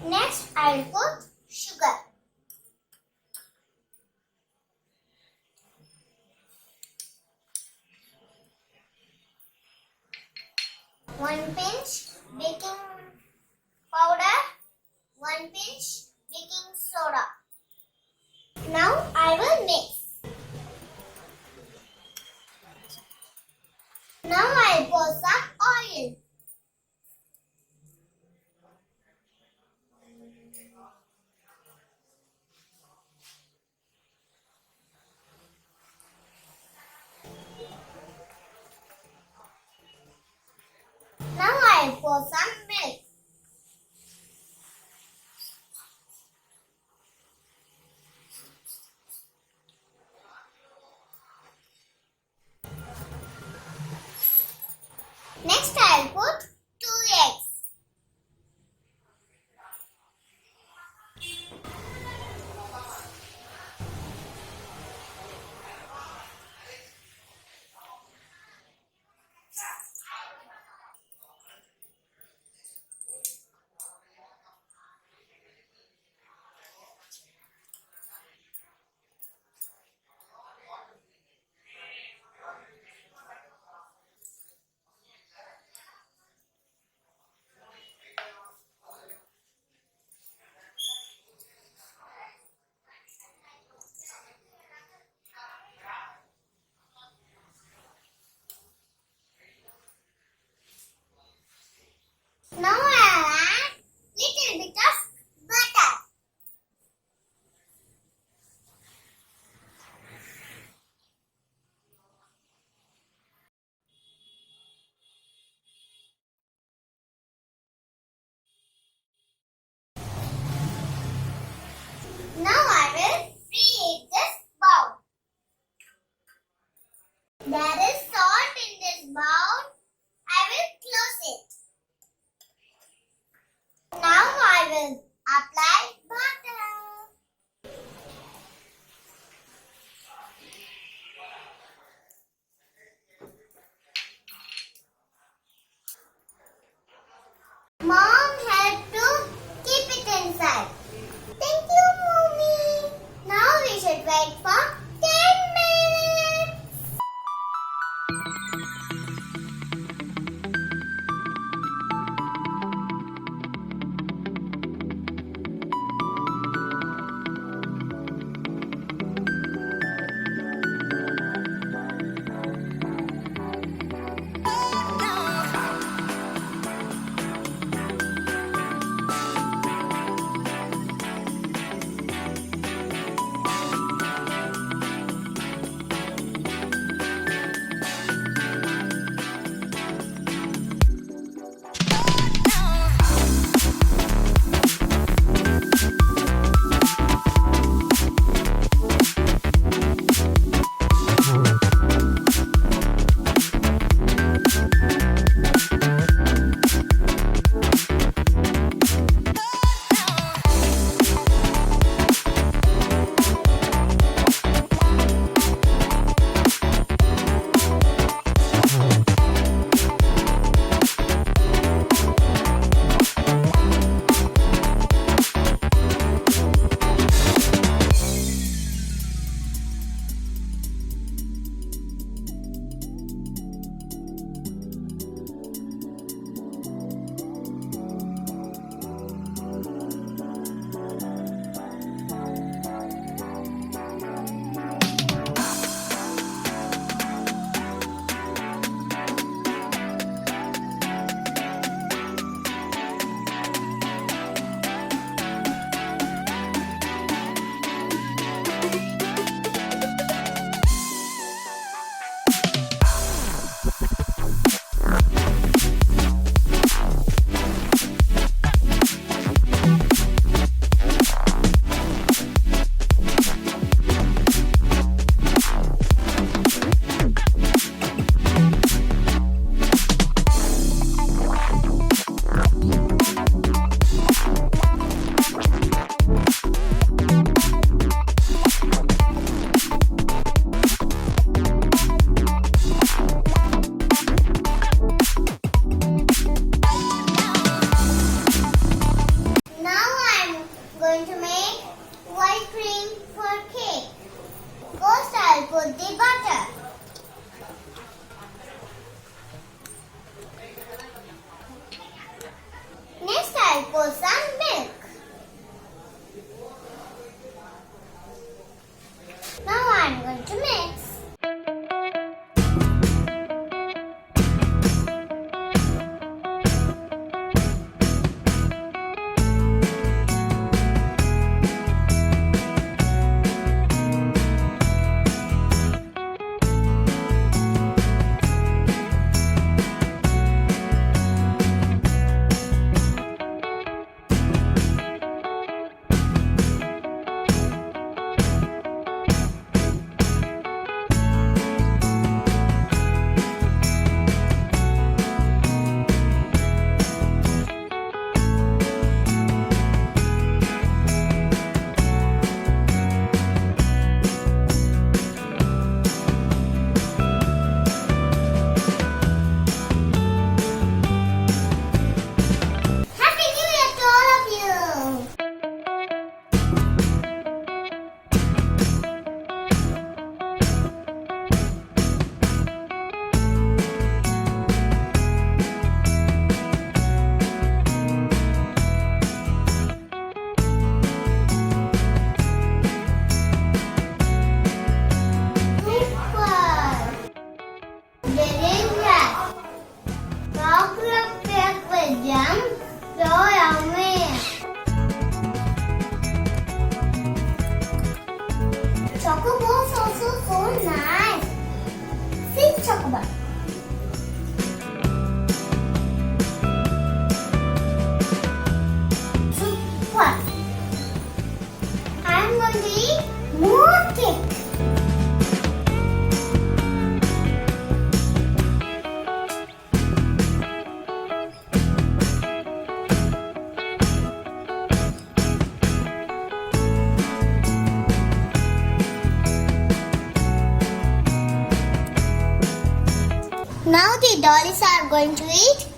Next, I'll put sugar. One pinch baking powder, one pinch baking soda. Now I will mix. Now I'll pour some oil. Now I'll pour some milk. Next I'll put 2 eggs. Now I'll add little bit of butter. Now I will preheat this bowl. There is salt in this bowl. I will close it. Now I will apply butter. Mom helped to keep it inside. Thank you, Mommy. Now we should wait for 10 minutes. I'll pour some milk. Now I'm going to mix. Happy New Year to all of you! Super! Delicious! Chocolate cake with jam, so yummy! Choco balls also so nice. See choco bar. Super! I'm going to eat more cake. Now the dollies are going to eat